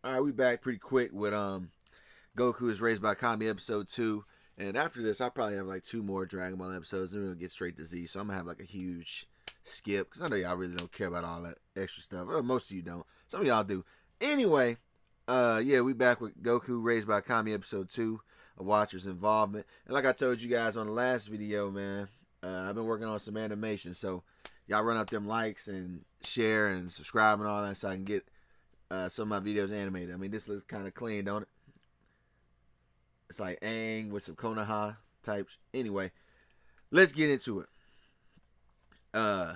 All right, we back pretty quick with Goku is raised by Kami episode 2. And after this, I'll probably have like two more Dragon Ball episodes, and we'll get straight to Z. So I'm gonna have like a huge skip because I know y'all really don't care about all that extra stuff. Or most of you don't. Some of y'all do. Anyway, yeah, we back with Goku raised by Kami episode 2, a watcher's involvement. And like I told you guys on the last video, man, I've been working on some animation. So y'all run up them likes and share and subscribe and all that so I can get some of my videos animated. I mean, this looks kind of clean, don't it? It's like Aang with some Konoha types. Anyway, let's get into it. Uh,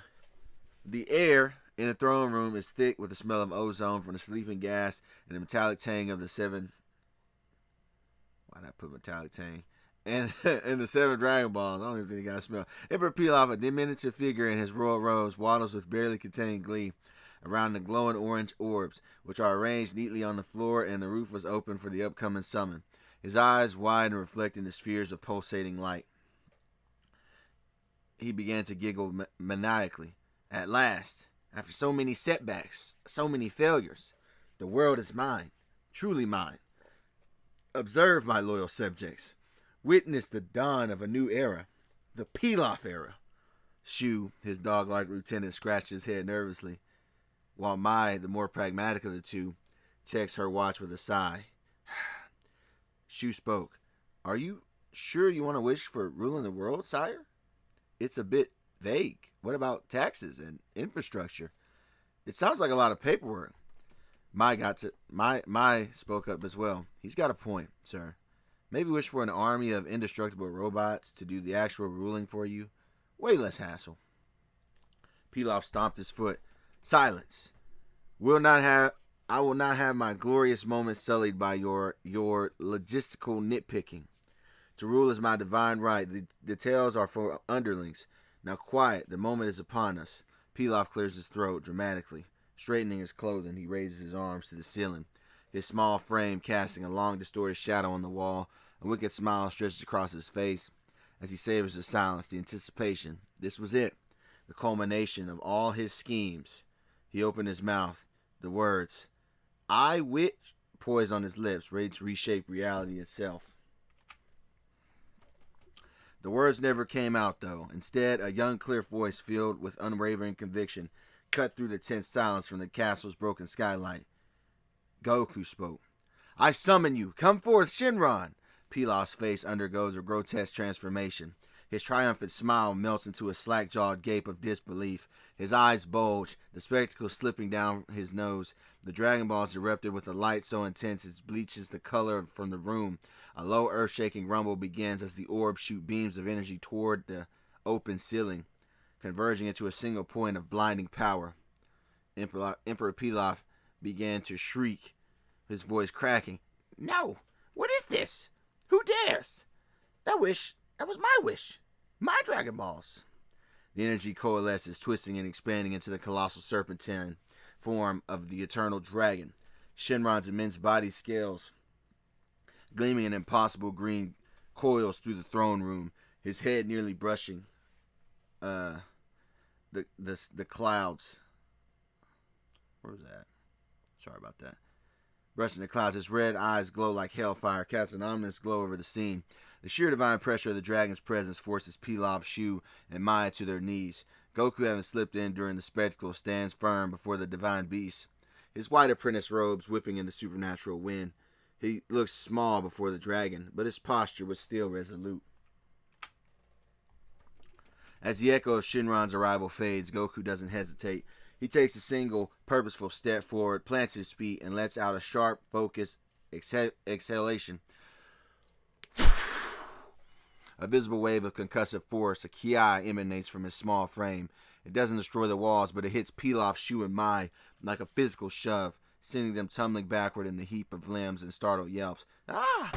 the air in the throne room is thick with the smell of ozone from the sleeping gas and the metallic tang of the seven. Why not put metallic tang? And the seven Dragon Balls. I don't even think they got a smell. Emperor Pilaf, a diminutive figure in his royal robes, waddles with barely contained glee around the glowing orange orbs, which are arranged neatly on the floor, and the roof was open for the upcoming summon. His eyes wide and reflecting the spheres of pulsating light. He began to giggle maniacally. At last, after so many setbacks, so many failures, the world is mine, truly mine. Observe, my loyal subjects. Witness the dawn of a new era, the Pilaf era. Shu, his dog-like lieutenant, scratched his head nervously, while Mai, the more pragmatic of the two, checks her watch with a sigh. Shu spoke. Are you sure you want to wish for ruling the world, sire? It's a bit vague. What about taxes and infrastructure? It sounds like a lot of paperwork. Mai spoke up as well. He's got a point, sir. Maybe wish for an army of indestructible robots to do the actual ruling for you. Way less hassle. Pilaf stomped his foot. Silence. I will not have my glorious moments sullied by your logistical nitpicking. To rule is my divine right. The details are for underlings. Now quiet, the moment is upon us. Pilaf clears his throat dramatically. Straightening his clothing, he raises his arms to the ceiling, his small frame casting a long distorted shadow on the wall. A wicked smile stretched across his face as he savors the silence, the anticipation. This was it, the culmination of all his schemes. He opened his mouth. The words, I witch, poised on his lips, ready to reshape reality itself. The words never came out, though. Instead, a young, clear voice filled with unwavering conviction cut through the tense silence from the castle's broken skylight. Goku spoke. I summon you. Come forth, Shenron. Pilaf's face undergoes a grotesque transformation. His triumphant smile melts into a slack-jawed gape of disbelief. His eyes bulge, the spectacles slipping down his nose. The Dragon Balls erupted with a light so intense it bleaches the color from the room. A low earth-shaking rumble begins as the orbs shoot beams of energy toward the open ceiling, converging into a single point of blinding power. Emperor Pilaf began to shriek, his voice cracking. No! What is this? Who dares? That was my wish. My Dragon Balls. The energy coalesces, twisting and expanding into the colossal serpentine form of the eternal dragon. Shenron's immense body scales, gleaming in impossible green, coils through the throne room, his head nearly brushing the clouds. Where was that? Sorry about that. Brushing the clouds, his red eyes glow like hellfire, casting an ominous glow over the scene. The sheer divine pressure of the dragon's presence forces Pilaf, Shu, and Maya to their knees. Goku, having slipped in during the spectacle, stands firm before the divine beast, his white apprentice robes whipping in the supernatural wind. He looks small before the dragon, but his posture was still resolute. As the echo of Shenron's arrival fades, Goku doesn't hesitate. He takes a single, purposeful step forward, plants his feet, and lets out a sharp, focused exhalation. A visible wave of concussive force, a ki, emanates from his small frame. It doesn't destroy the walls, but it hits Pilaf, Shu, and Mai like a physical shove, sending them tumbling backward in the heap of limbs and startled yelps. Ah!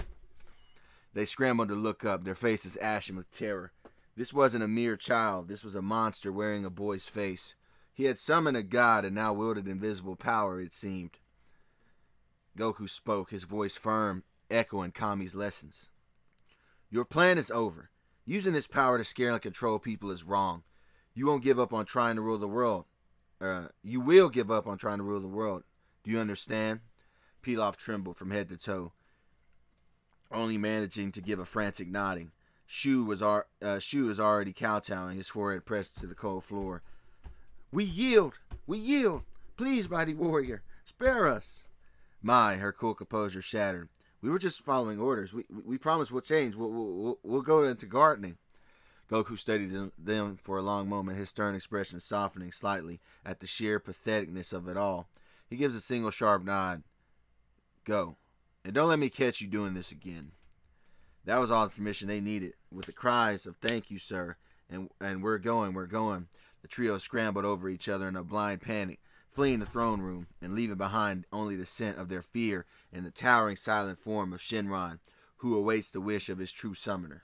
They scrambled to look up, their faces ashen with terror. This wasn't a mere child. This was a monster wearing a boy's face. He had summoned a god and now wielded invisible power, it seemed. Goku spoke, his voice firm, echoing Kami's lessons. Your plan is over. Using this power to scare and control people is wrong. You won't give up on trying to rule the world. You will give up on trying to rule the world. Do you understand? Pilaf trembled from head to toe, only managing to give a frantic nodding. Shu was already kowtowing, his forehead pressed to the cold floor. We yield! We yield! Please, mighty warrior, spare us! Her cool composure shattered. We were just following orders. We promise we'll change. We'll go into gardening. Goku studied them for a long moment, his stern expression softening slightly at the sheer patheticness of it all. He gives a single sharp nod. Go. And don't let me catch you doing this again. That was all the permission they needed. With the cries of thank you, sir, and we're going, the trio scrambled over each other in a blind panic, fleeing the throne room and leaving behind only the scent of their fear and the towering silent form of Shenron, who awaits the wish of his true summoner.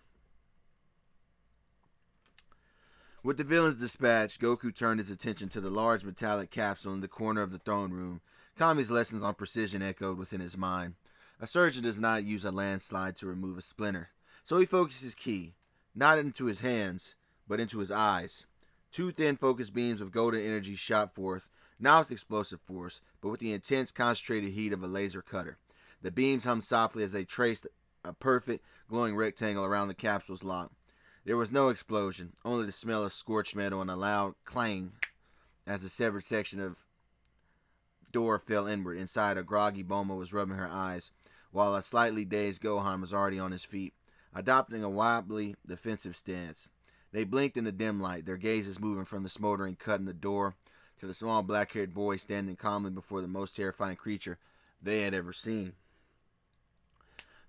With the villains dispatched, Goku turned his attention to the large metallic capsule in the corner of the throne room. Kami's lessons on precision echoed within his mind. A surgeon does not use a landslide to remove a splinter, so he focuses ki, not into his hands, but into his eyes. Two thin focused beams of golden energy shot forth, not with explosive force, but with the intense concentrated heat of a laser cutter. The beams hummed softly as they traced a perfect, glowing rectangle around the capsule's lock. There was no explosion, only the smell of scorched metal and a loud clang as the severed section of door fell inward. Inside, a groggy Bulma was rubbing her eyes, while a slightly dazed Gohan was already on his feet, adopting a wobbly, defensive stance. They blinked in the dim light, their gazes moving from the smoldering cut in the door to the small black-haired boy standing calmly before the most terrifying creature they had ever seen.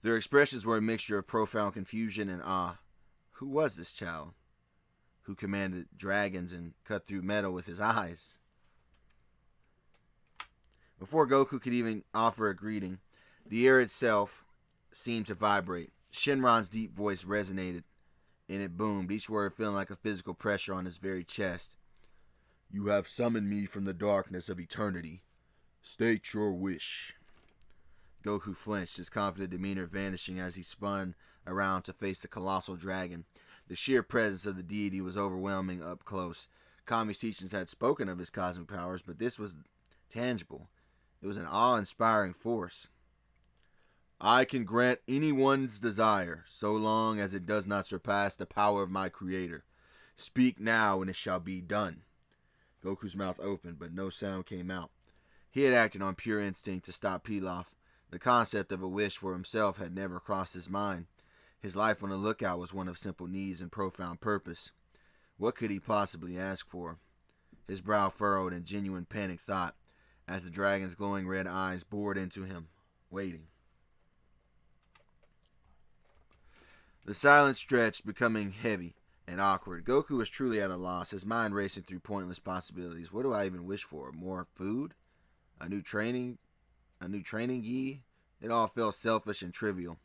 Their expressions were a mixture of profound confusion and awe. Who was this child who commanded dragons and cut through metal with his eyes? Before Goku could even offer a greeting, the air itself seemed to vibrate. Shenron's deep voice resonated, and it boomed, each word feeling like a physical pressure on his very chest. You have summoned me from the darkness of eternity. State your wish. Goku flinched, his confident demeanor vanishing as he spun around to face the colossal dragon. The sheer presence of the deity was overwhelming up close. Kami's teachings had spoken of his cosmic powers, but this was tangible. It was an awe-inspiring force. I can grant anyone's desire, so long as it does not surpass the power of my creator. Speak now, and it shall be done. Goku's mouth opened, but no sound came out. He had acted on pure instinct to stop Pilaf. The concept of a wish for himself had never crossed his mind. His life on the lookout was one of simple needs and profound purpose. What could he possibly ask for? His brow furrowed in genuine panic thought as the dragon's glowing red eyes bored into him, waiting. The silence stretched, becoming heavy and awkward. Goku was truly at a loss, his mind racing through pointless possibilities. What do I even wish for? More food? A new training gi? It all felt selfish and trivial.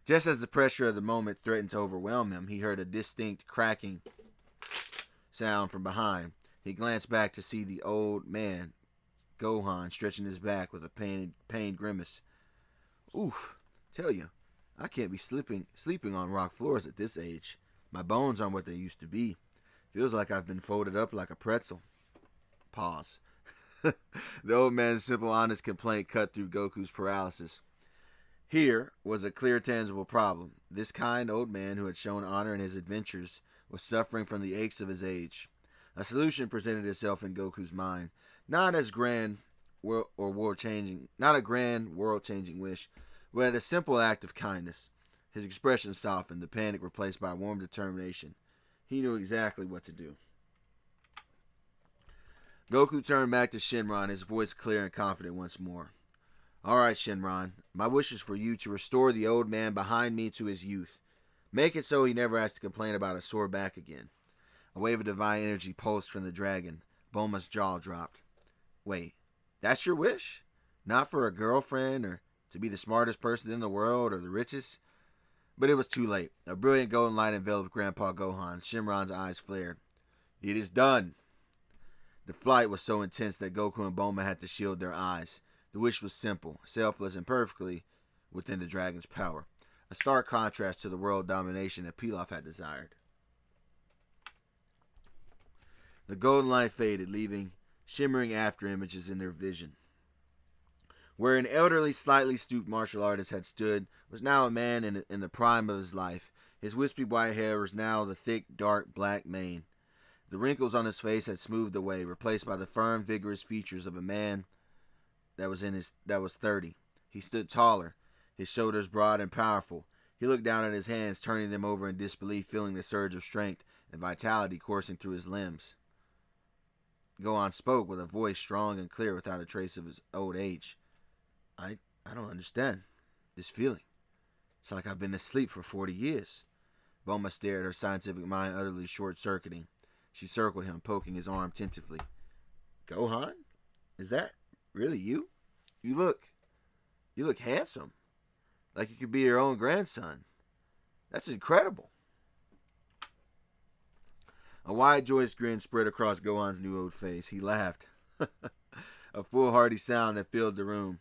Just as the pressure of the moment threatened to overwhelm him, he heard a distinct cracking sound from behind. He glanced back to see the old man, Gohan, stretching his back with a pained grimace. Oof, tell you, I can't be sleeping on rock floors at this age. My bones aren't what they used to be. Feels like I've been folded up like a pretzel. Pause. The old man's simple, honest complaint cut through Goku's paralysis. Here was a clear, tangible problem. This kind old man who had shown honor in his adventures was suffering from the aches of his age. A solution presented itself in Goku's mind, not a grand world-changing wish, but a simple act of kindness. His expression softened, the panic replaced by warm determination. He knew exactly what to do. Goku turned back to Shenron, his voice clear and confident once more. All right, Shenron, my wish is for you to restore the old man behind me to his youth. Make it so he never has to complain about a sore back again. A wave of divine energy pulsed from the dragon. Bulma's jaw dropped. Wait, that's your wish? Not for a girlfriend or to be the smartest person in the world or the richest? But it was too late. A brilliant golden light enveloped Grandpa Gohan. Shenron's eyes flared. It is done. The flight was so intense that Goku and Bulma had to shield their eyes. The wish was simple, selfless, and perfectly within the dragon's power. A stark contrast to the world domination that Pilaf had desired. The golden light faded, leaving shimmering after images in their vision. Where an elderly, slightly stooped martial artist had stood was now a man in the prime of his life. His wispy white hair was now the thick, dark, black mane. The wrinkles on his face had smoothed away, replaced by the firm, vigorous features of a man that was 30. He stood taller, his shoulders broad and powerful. He looked down at his hands, turning them over in disbelief, feeling the surge of strength and vitality coursing through his limbs. Gohan spoke with a voice strong and clear without a trace of his old age. I don't understand this feeling. It's like I've been asleep for 40 years. Bulma stared, her scientific mind utterly short-circuiting. She circled him, poking his arm tentatively. Gohan? Is that really you? You look handsome. Like you could be your own grandson. That's incredible. A wide, joyous grin spread across Gohan's new old face. He laughed. A full, hearty sound that filled the room.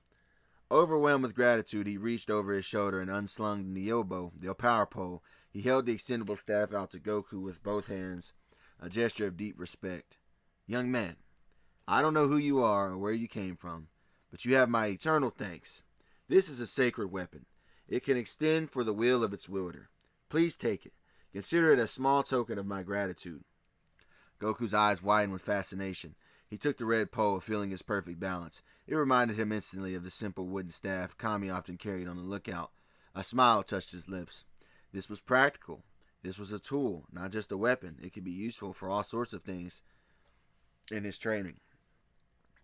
Overwhelmed with gratitude, he reached over his shoulder and unslung the Niobo, the power pole. He held the extendable staff out to Goku with both hands, a gesture of deep respect. Young man, I don't know who you are or where you came from, but you have my eternal thanks. This is a sacred weapon. It can extend for the will of its wielder. Please take it. Consider it a small token of my gratitude. Goku's eyes widened with fascination. He took the red pole, feeling its perfect balance. It reminded him instantly of the simple wooden staff Kami often carried on the lookout. A smile touched his lips. This was practical. This was a tool, not just a weapon. It could be useful for all sorts of things in his training.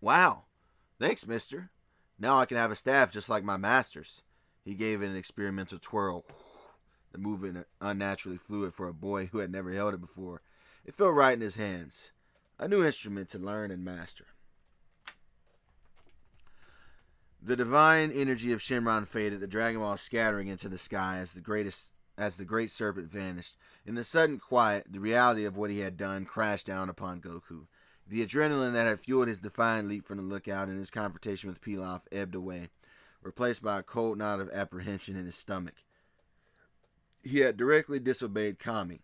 Wow. Thanks, mister. Now I can have a staff just like my master's. He gave it an experimental twirl. The movement unnaturally fluid for a boy who had never held it before. It felt right in his hands. A new instrument to learn and master. The divine energy of Shenron faded, the Dragon Ball scattering into the sky as the great serpent vanished. In the sudden quiet, the reality of what he had done crashed down upon Goku. The adrenaline that had fueled his defiant leap from the lookout and his confrontation with Pilaf ebbed away, replaced by a cold knot of apprehension in his stomach. He had directly disobeyed Kami.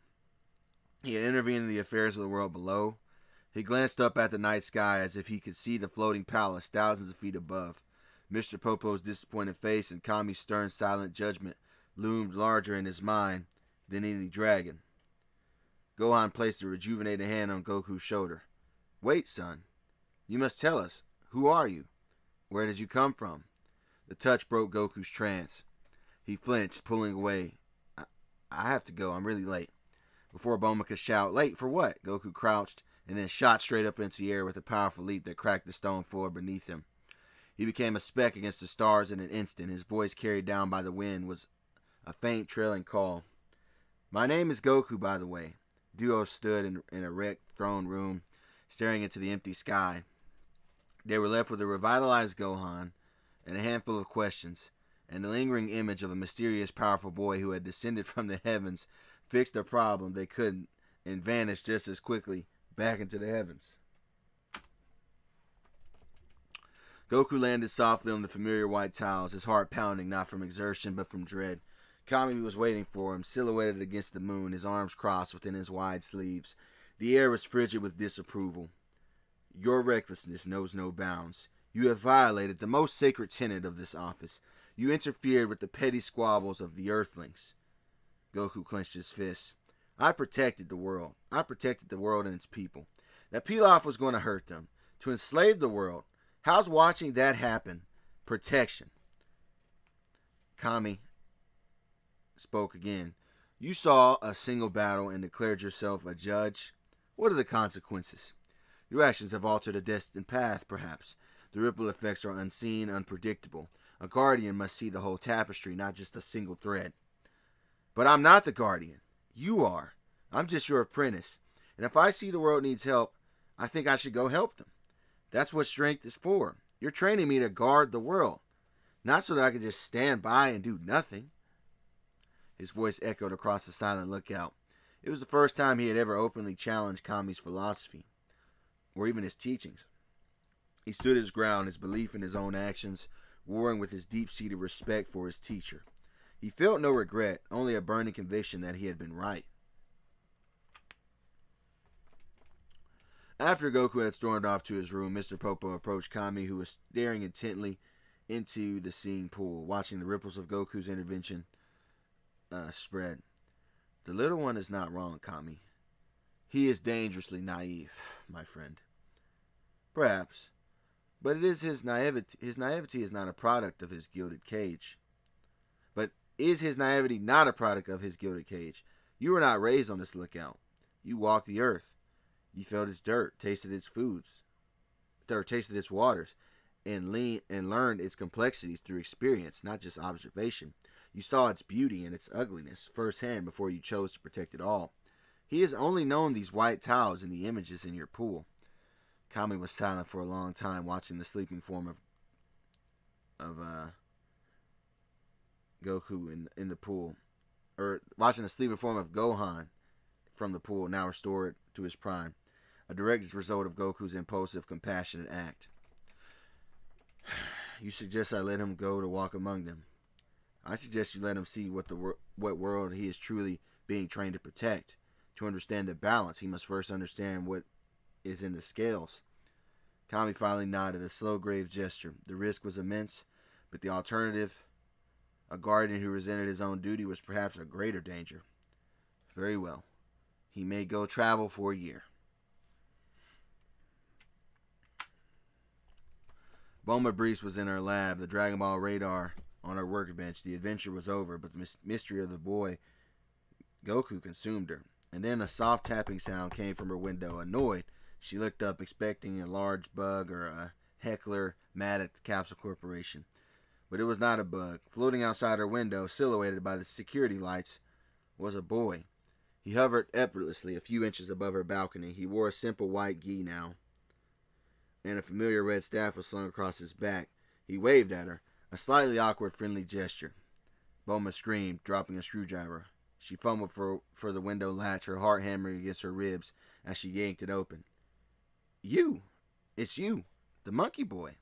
He had intervened in the affairs of the world below. He glanced up at the night sky as if he could see the floating palace thousands of feet above. Mr. Popo's disappointed face and Kami's stern, silent judgment loomed larger in his mind than any dragon. Gohan placed a rejuvenated hand on Goku's shoulder. Wait, son. You must tell us. Who are you? Where did you come from? The touch broke Goku's trance. He flinched, pulling away. I have to go. I'm really late. Before Bulma could shout, late for what? Goku crouched and then shot straight up into the air with a powerful leap that cracked the stone floor beneath him. He became a speck against the stars in an instant. His voice, carried down by the wind, was a faint, trailing call. My name is Goku, by the way. Duo stood in a wrecked throne room, staring into the empty sky. They were left with a revitalized Gohan and a handful of questions, and the lingering image of a mysterious, powerful boy who had descended from the heavens, fixed a problem they couldn't, and vanished just as quickly back into the heavens. Goku landed softly on the familiar white tiles, his heart pounding not from exertion but from dread. Kami was waiting for him, silhouetted against the moon, his arms crossed within his wide sleeves. The air was frigid with disapproval. Your recklessness knows no bounds. You have violated the most sacred tenet of this office. You interfered with the petty squabbles of the Earthlings. Goku clenched his fists. I protected the world. I protected the world and its people. That Pilaf was going to hurt them, to enslave the world. How's watching that happen? Protection. Kami spoke again. You saw a single battle and declared yourself a judge. What are the consequences? Your actions have altered a destined path, perhaps. The ripple effects are unseen, unpredictable. A guardian must see the whole tapestry, not just a single thread. But I'm not the guardian. You are. I'm just your apprentice. And if I see the world needs help, I think I should go help them. That's what strength is for. You're training me to guard the world, not so that I can just stand by and do nothing. His voice echoed across the silent lookout. It was the first time he had ever openly challenged Kami's philosophy, or even his teachings. He stood his ground, his belief in his own actions, warring with his deep-seated respect for his teacher. He felt no regret, only a burning conviction that he had been right. After Goku had stormed off to his room, Mr. Popo approached Kami, who was staring intently into the seeing pool, watching the ripples of Goku's intervention spread. The little one is not wrong, Kami. He is dangerously naive, my friend. Perhaps. But it is his naivety. His naivety is not a product of his gilded cage. But is his naivety not a product of his gilded cage? You were not raised on this lookout. You walked the earth. You felt its dirt, tasted its foods, or tasted its waters, and learned its complexities through experience, not just observation. You saw its beauty and its ugliness firsthand before you chose to protect it all. He has only known these white tiles and the images in your pool. Kami was silent for a long time, watching the sleeping form of Goku in the pool, or watching the sleeping form of Gohan from the pool, now restored to his prime, a direct result of Goku's impulsive, compassionate act. You suggest I let him go to walk among them. I suggest you let him see what world he is truly being trained to protect. To understand the balance, he must first understand what is in the scales. Kami finally nodded, a slow, grave gesture. The risk was immense, but the alternative, a guardian who resented his own duty, was perhaps a greater danger. Very well. He may go travel for a year. Bulma Breeze was in her lab, the Dragon Ball radar on her workbench. The adventure was over, but the mystery of the boy Goku consumed her. And then a soft tapping sound came from her window. Annoyed, she looked up, expecting a large bug or a heckler mad at the Capsule Corporation. But it was not a bug. Floating outside her window, silhouetted by the security lights, was a boy. He hovered effortlessly a few inches above her balcony. He wore a simple white gi now, and a familiar red staff was slung across his back. He waved at her, a slightly awkward, friendly gesture. Bulma screamed, dropping a screwdriver. She fumbled for the window latch, her heart hammering against her ribs as she yanked it open. You! It's you! The monkey boy!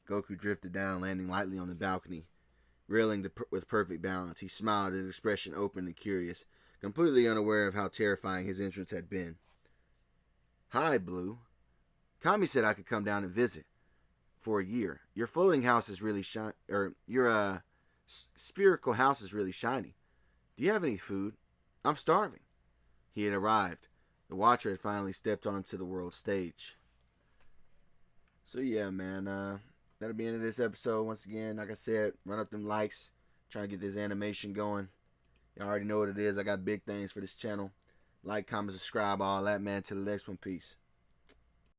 Goku drifted down, landing lightly on the balcony, reeling with perfect balance. He smiled, his expression open and curious, completely unaware of how terrifying his entrance had been. Hi, Blue. Kami said I could come down and visit for a year. Your floating house is really your spherical house is really shiny. Do you have any food? I'm starving. He had arrived. The Watcher had finally stepped onto the world stage. So yeah, man, that'll be the end of this episode. Once again, like I said, run up them likes, trying to get this animation going. You already know what it is. I got big things for this channel. Like, comment, subscribe, all that, man. To the next one, peace.